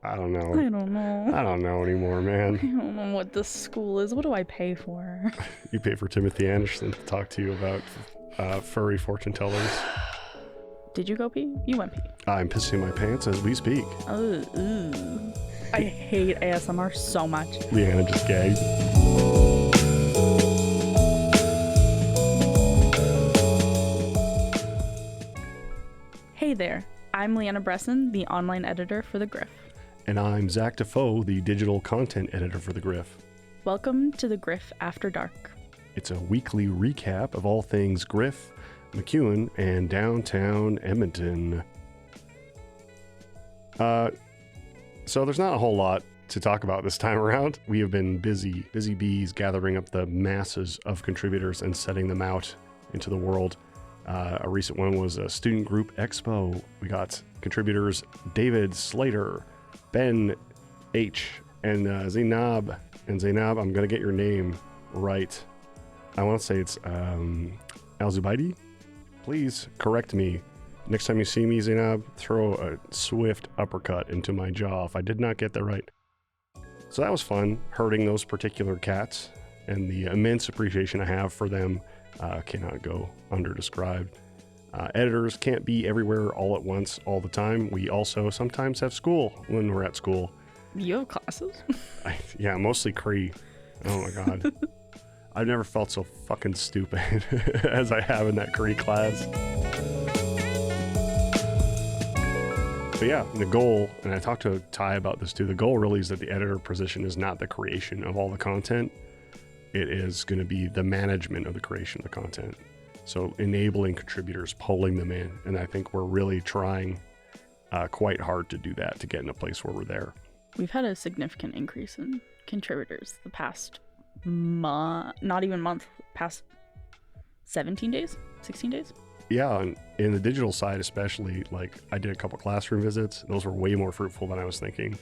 I don't know. I don't know. I don't know anymore, man. I don't know what this school is. What do I pay for? You pay for Timothy Anderson to talk to you about furry fortune tellers. Did you go pee? You went pee. I'm pissing my pants as we speak. Ooh. I hate ASMR so much. Leanna just gagged. Hey there. I'm Leanna Bresson, the online editor for the Griff. And I'm Zach Defoe, the digital content editor for the Griff. Welcome to the Griff After Dark. It's a weekly recap of all things Griff, McEwen, and downtown Edmonton. So there's not a whole lot to talk about this time around. We have been busy bees gathering up the masses of contributors and setting them out into the world. A recent one was a student group expo. We got contributors David Slater, Ben H, and Zainab. And Zainab, I'm going to get your name right. I want to say it's Al-Zubaidi. Please correct me. Next time you see me, Zainab, throw a swift uppercut into my jaw if I did not get that right. So that was fun, herding those particular cats, and the immense appreciation I have for them cannot go under-described. Editors can't be everywhere all at once, all the time. We also sometimes have school when we're at school. You have classes? Yeah, mostly Cree. Oh my god. I've never felt so fucking stupid as I have in that Cree class. But yeah, the goal, and I talked to Ty about this too, the goal really is that the editor position is not the creation of all the content. It is going to be the management of the creation of the content. So enabling contributors, pulling them in. And I think we're really trying quite hard to do that, to get in a place where we're there. We've had a significant increase in contributors the past not even month, past 17 days, 16 days. Yeah, and in the digital side especially, like I did a couple classroom visits. Those were way more fruitful than I was thinking.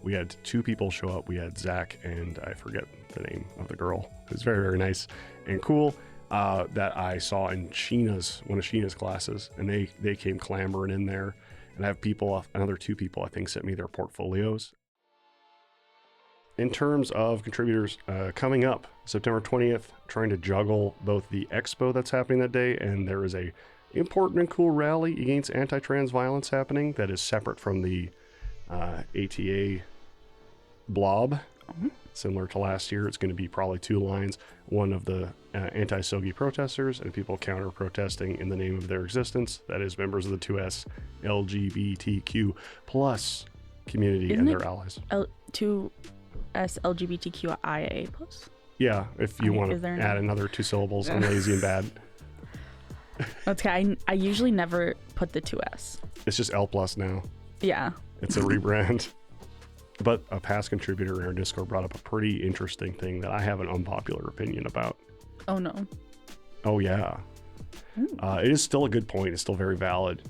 We had 2 people show up. We had Zach and I forget the name of the girl. It was very, very nice and cool that I saw in one of Sheena's classes, and they came clambering in there. And I have another 2 people I think sent me their portfolios. In terms of contributors coming up, September 20th, trying to juggle both the expo that's happening that day, and there is a important and cool rally against anti-trans violence happening that is separate from the ATA blob. Similar to last year, it's going to be probably 2 lines, one of the anti-SOGI protesters and people counter-protesting in the name of their existence, that is members of the 2S LGBTQ plus community. Isn't and their allies. 2S LGBTQIA plus? Yeah, if you want to add another 2 syllables, I'm lazy and bad. Okay, I usually never put the 2S. It's just L plus now. Yeah. It's a rebrand. But a past contributor in our Discord brought up a pretty interesting thing that I have an unpopular opinion about. Oh, no. Oh, yeah. It is still a good point. It's still very valid.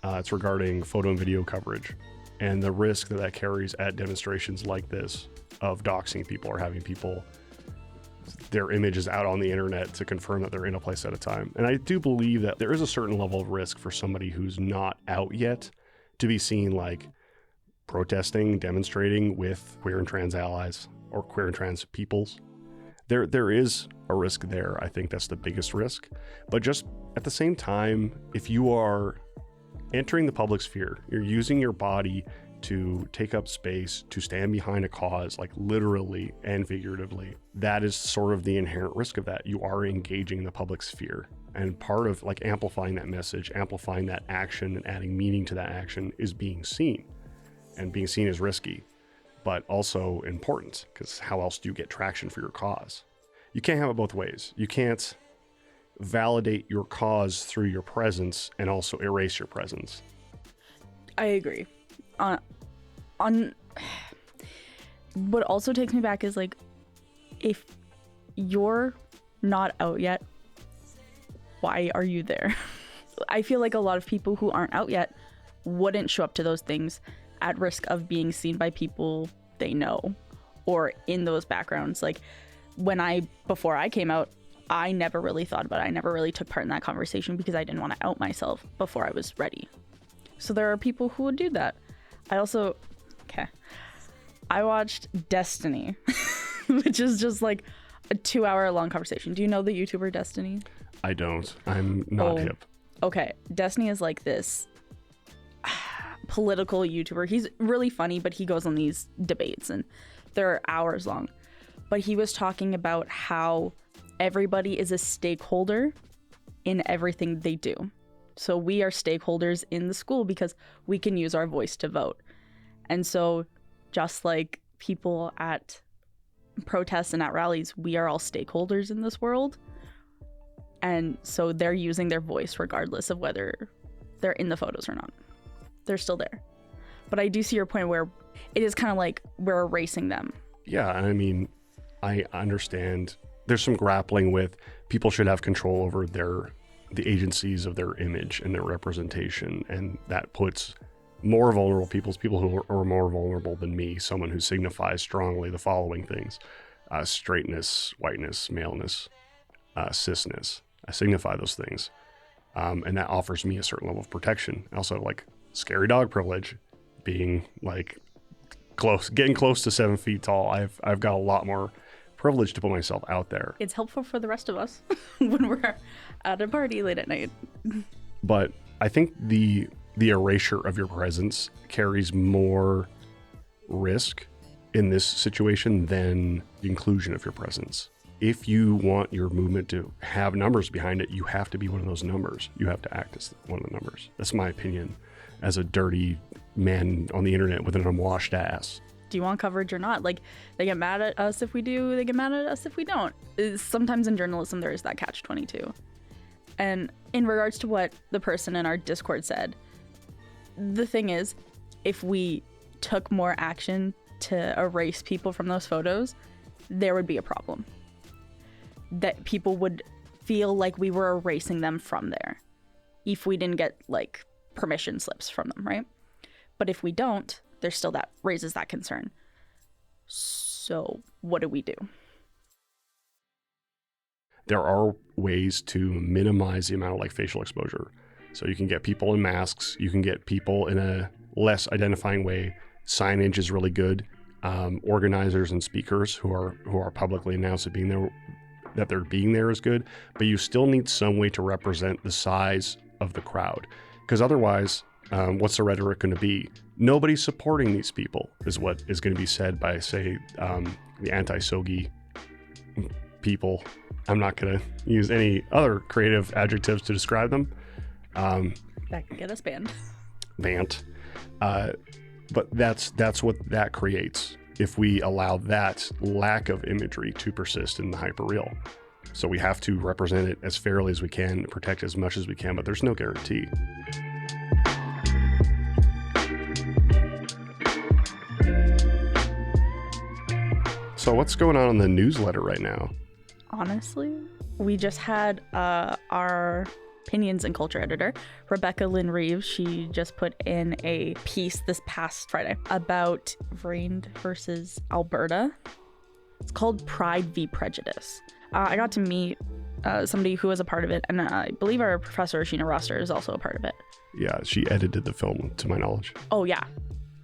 It's regarding photo and video coverage and the risk that carries at demonstrations like this of doxing people or having people, their images out on the internet to confirm that they're in a place at a time. And I do believe that there is a certain level of risk for somebody who's not out yet to be seen like protesting, demonstrating with queer and trans allies or queer and trans peoples. There is a risk there. I think that's the biggest risk. But just at the same time, if you are entering the public sphere, you're using your body to take up space, to stand behind a cause, like literally and figuratively, that is sort of the inherent risk of that. You are engaging the public sphere. And part of like amplifying that message, amplifying that action and adding meaning to that action is being seen. And being seen is risky, but also important, because how else do you get traction for your cause? You can't have it both ways. You can't validate your cause through your presence and also erase your presence. I agree. What also takes me back is like, if you're not out yet, why are you there? I feel like a lot of people who aren't out yet wouldn't show up to those things at risk of being seen by people they know or in those backgrounds. Like before I came out, I never really thought about it. I never really took part in that conversation because I didn't want to out myself before I was ready. So there are people who would do that. I also Okay. I watched Destiny, which is just like a 2-hour long conversation. Do you know the YouTuber Destiny? I don't. I'm not hip. Okay. Destiny is like this political YouTuber. He's really funny, but he goes on these debates and they're hours long. But he was talking about how everybody is a stakeholder in everything they do. So we are stakeholders in the school because we can use our voice to vote. And so just like people at protests and at rallies, we are all stakeholders in this world. And so they're using their voice regardless of whether they're in the photos or not. They're still there. But I do see your point where it is kind of like we're erasing them. Yeah, I mean, I understand there's some grappling with people should have control over the agencies of their image and their representation, and that puts more vulnerable people who are more vulnerable than me, someone who signifies strongly the following things: straightness, whiteness, maleness, cisness. I signify those things, and that offers me a certain level of protection. I also have like scary dog privilege, being like getting close to 7 feet tall. I've got a lot more privilege to put myself out there. It's helpful for the rest of us when we're at a party late at night. But I think the erasure of your presence carries more risk in this situation than the inclusion of your presence. If you want your movement to have numbers behind it, you have to be one of those numbers. You have to act as one of the numbers. That's my opinion as a dirty man on the internet with an unwashed ass. Do you want coverage or not? Like, they get mad at us if we do, they get mad at us if we don't. Sometimes in journalism, there is that catch-22. And in regards to what the person in our Discord said, the thing is, if we took more action to erase people from those photos, there would be a problem. That people would feel like we were erasing them from there if we didn't get like permission slips from them, right? But if we don't, there's still that raises that concern. So what do we do? There are ways to minimize the amount of like facial exposure. So you can get people in masks, you can get people in a less identifying way. Signage is really good. Organizers and speakers who are publicly announced that they're being there is good, but you still need some way to represent the size of the crowd, because otherwise, what's the rhetoric going to be? Nobody's supporting these people is what is going to be said by, say, the anti-SOGI people. I'm not going to use any other creative adjectives to describe them. That can get us banned. Banned. But that's what that creates if we allow that lack of imagery to persist in the hyperreal. So we have to represent it as fairly as we can, protect as much as we can, but there's no guarantee. So what's going on in the newsletter right now? Honestly, we just had our opinions and culture editor, Rebecca Lynn Reeves. She just put in a piece this past Friday about Vrain versus Alberta. It's called Pride v. Prejudice. I got to meet somebody who was a part of it, and I believe our professor, Sheena Roster, is also a part of it. Yeah, she edited the film, to my knowledge. Oh, yeah.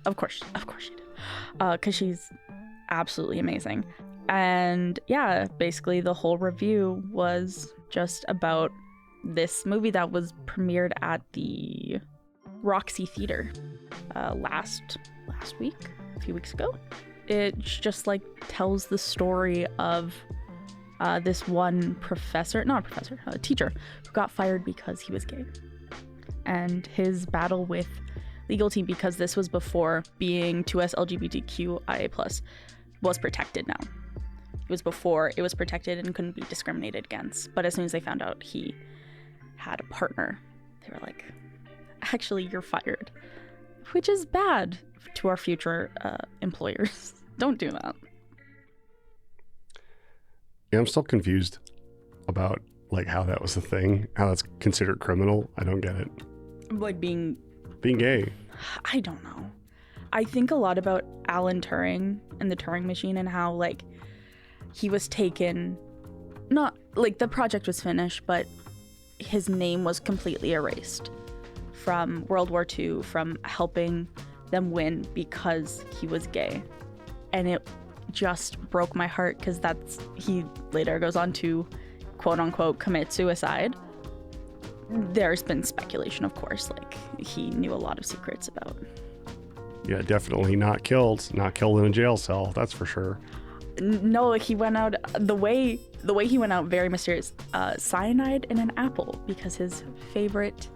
Of course she did. Because she's absolutely amazing. And yeah, basically the whole review was just about this movie that was premiered at the Roxy Theater last week, a few weeks ago. It just like tells the story of this one teacher who got fired because he was gay, and his battle with legal team, because this was before being 2S LGBTQIA+ was protected. Now it was before it was protected and couldn't be discriminated against, but as soon as they found out he had a partner, they were like, actually, you're fired, which is bad to our future employers. Don't do that. Yeah, I'm still confused about like how that was a thing, how that's considered criminal. I don't get it. Like being gay. I don't know. I think a lot about Alan Turing and the Turing machine, and how like he was taken, not like the project was finished, but his name was completely erased from World War II, from helping them win because he was gay. And it just broke my heart because he later goes on to quote unquote commit suicide. There's been speculation, of course, like he knew a lot of secrets about. Yeah, definitely not killed in a jail cell, that's for sure. No, he went out the way he went out, very mysterious. Cyanide in an apple, because his favorite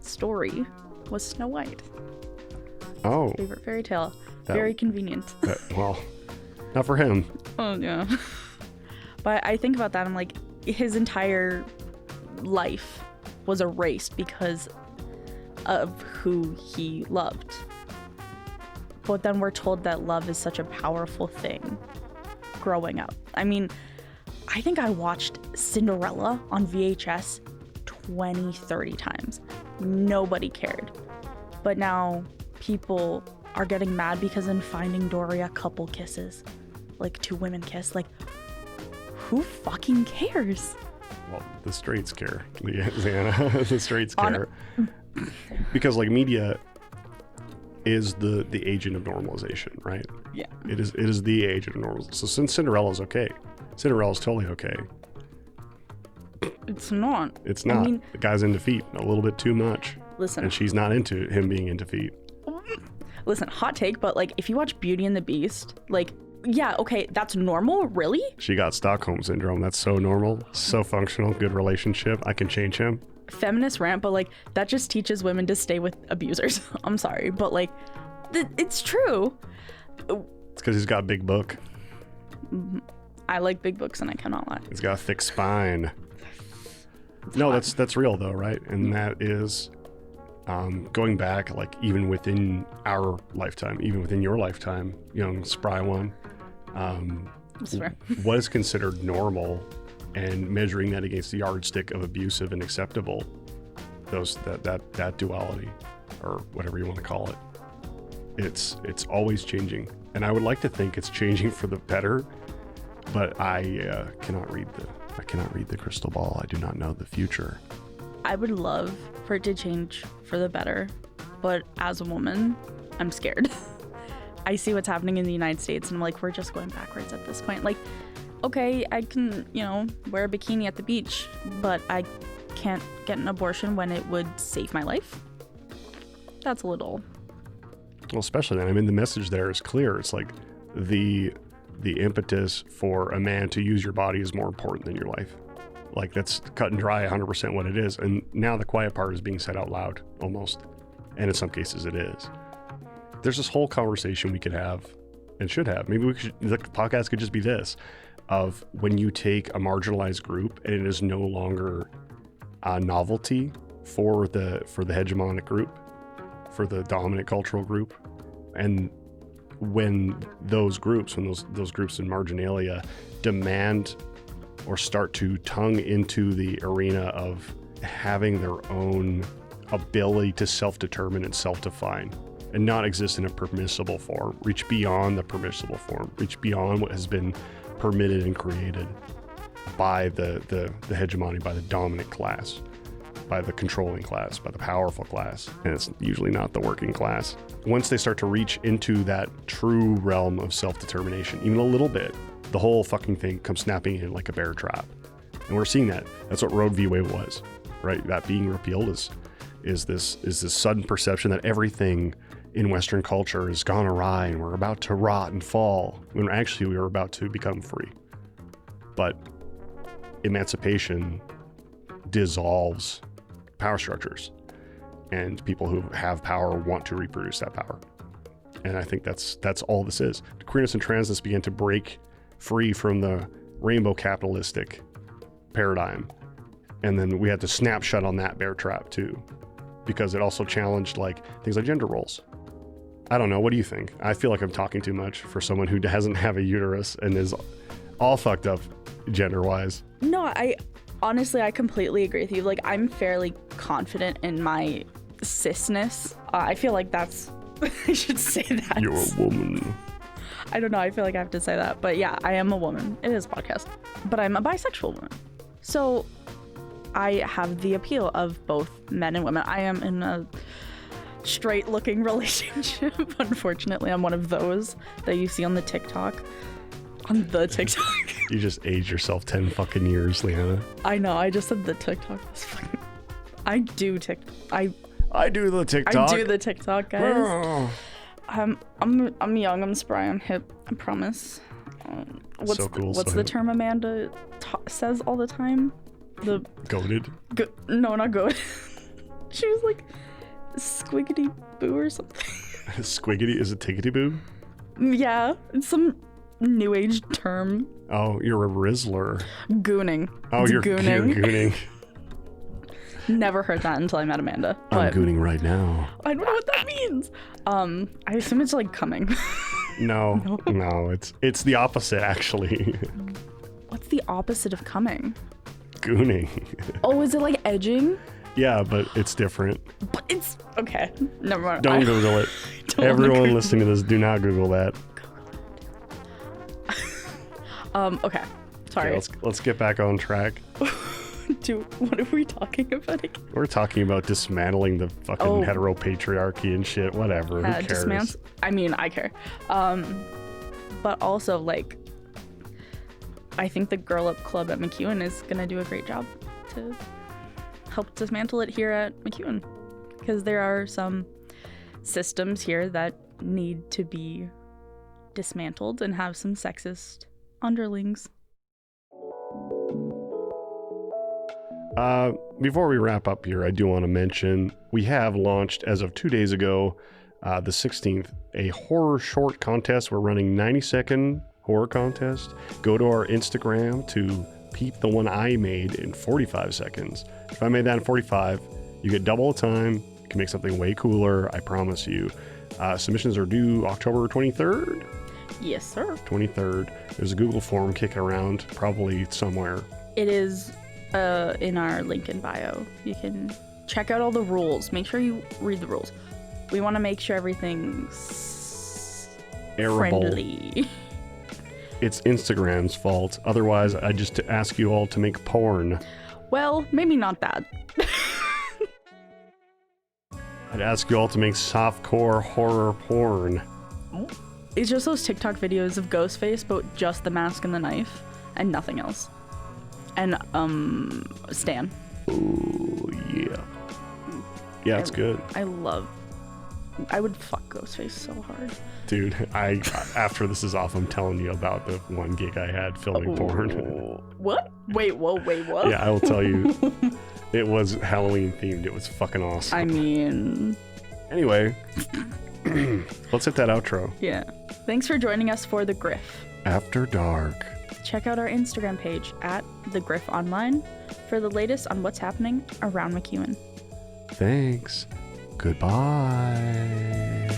story was Snow White. Oh. Favorite fairy tale. Very convenient. Well, not for him. Oh, yeah. But I think about that, I'm like, his entire life was erased because of who he loved. But then we're told that love is such a powerful thing growing up. I mean, I think I watched Cinderella on VHS 20, 30 times. Nobody cared. But now people are getting mad because in Finding Dory, a couple kisses. Like, 2 women kiss. Like, who fucking cares? Well, the straights care, Leanna. The straights care. Because, like, media is the agent of normalization, right? Yeah. It is the agent of normalization. So since Cinderella's okay, Cinderella's totally okay. It's not. It's not. I mean, the guy's in defeat a little bit too much. Listen. And she's not into him being in defeat. Listen, hot take, but like if you watch Beauty and the Beast, like, yeah, okay, that's normal, really? She got Stockholm syndrome. That's so normal, so functional, good relationship. I can change him. Feminist rant, but like that just teaches women to stay with abusers. I'm sorry, but like it's true. It's because he's got a big book. I like big books and I cannot lie. He's got a thick spine. No, that's real though, right? And that is going back, like even within our lifetime, even within your lifetime, young spry one. What is considered normal, and measuring that against the yardstick of abusive and acceptable, that duality, or whatever you want to call it, it's always changing. And I would like to think it's changing for the better, but I cannot read the crystal ball. I do not know the future. I would love for it to change for the better, but as a woman, I'm scared. I see what's happening in the United States and I'm like, we're just going backwards at this point. Like, okay, I can, wear a bikini at the beach, but I can't get an abortion when it would save my life. That's a little... Well, especially then. I mean, the message there is clear. It's like the impetus for a man to use your body is more important than your life. Like, that's cut and dry 100% what it is. And now the quiet part is being said out loud, almost. And in some cases it is. There's this whole conversation we could have and should have. Maybe the podcast could just be this, of when you take a marginalized group and it is no longer a novelty for the hegemonic group, for the dominant cultural group. And when those groups in marginalia demand or start to tongue into the arena of having their own ability to self-determine and self-define and not exist in a permissible form, reach beyond the permissible form, reach beyond what has been permitted and created by the hegemony, by the dominant class, by the controlling class, by the powerful class, and it's usually not the working class. Once they start to reach into that true realm of self-determination, even a little bit, the whole fucking thing comes snapping in like a bear trap. And we're seeing that. That's what Roe v. Wade was, right? That being repealed is this sudden perception that everything in Western culture has gone awry and we're about to rot and fall, when actually we were about to become free. But emancipation dissolves power structures, and people who have power want to reproduce that power. And I think that's all this is. Queerness and transness began to break free from the rainbow capitalistic paradigm, and then we had to snap shut on that bear trap too, because it also challenged like things like gender roles. I don't know, what do you think? I feel like I'm talking too much for someone who doesn't have a uterus and is all fucked up gender wise. No, I honestly completely agree with you. Like, I'm fairly confident in my cisness. I feel like that's I should say that. You're a woman. I don't know, I feel like I have to say that, but yeah, I am a woman. It is a podcast, but I'm a bisexual woman. So I have the appeal of both men and women. I am in a straight looking relationship. Unfortunately, I'm one of those that you see on the TikTok. On the TikTok. You just aged yourself 10 fucking years, Leanna. I know, I just said the TikTok. I do TikTok. I do the TikTok. I do the TikTok, guys. Oh. I'm young, I'm spry, I'm hip, I promise. What's so cool. What's the term Amanda says all the time? The goated? No, not goat. She was like squiggity boo or something. Squiggity? Is it tiggity boo? Yeah, it's some new age term. Oh, you're a Rizzler. Gooning. Oh, it's you're gooning. Never heard that until I met Amanda. I'm gooning right now. I don't know what that means. I assume it's like coming. No, it's the opposite actually. What's the opposite of coming? Gooning. Oh, is it like edging? Yeah, but it's different. But it's okay. Never mind. Don't Google it. Everyone listening to this, do not Google that. Okay. Sorry. Okay, let's get back on track. What are we talking about again? We're talking about dismantling the fucking heteropatriarchy and shit. Whatever. Who cares? I mean, I care. But also, like, I think the Girl Up Club at MacEwan is gonna do a great job to help dismantle it here at MacEwan, because there are some systems here that need to be dismantled and have some sexist underlings. Before we wrap up here, I do want to mention we have launched, as of 2 days ago, the 16th, a horror short contest. We're running 90-second horror contest. Go to our Instagram to peep the one I made in 45 seconds. If I made that in 45, you get double the time. You can make something way cooler, I promise you. Submissions are due October 23rd? Yes, sir. 23rd. There's a Google form kicking around, probably somewhere. It is in our link in bio. You can check out all the rules. Make sure you read the rules. We want to make sure everything's friendly. It's Instagram's fault. Otherwise, I just ask you all to make porn. Well, maybe not that. I'd ask you all to make softcore horror porn. It's just those TikTok videos of Ghostface, but just the mask and the knife, and nothing else. And Stan. Oh yeah. Yeah, it's good. I would fuck Ghostface so hard. Dude, after this is off, I'm telling you about the one gig I had filming porn. What? Wait, what? Yeah, I will tell you. It was Halloween themed. It was fucking awesome. I mean... Anyway, let's hit that outro. Yeah. Thanks for joining us for The Griff. After Dark. Check out our Instagram page at The Griff Online for the latest on what's happening around MacEwan. Thanks. Goodbye.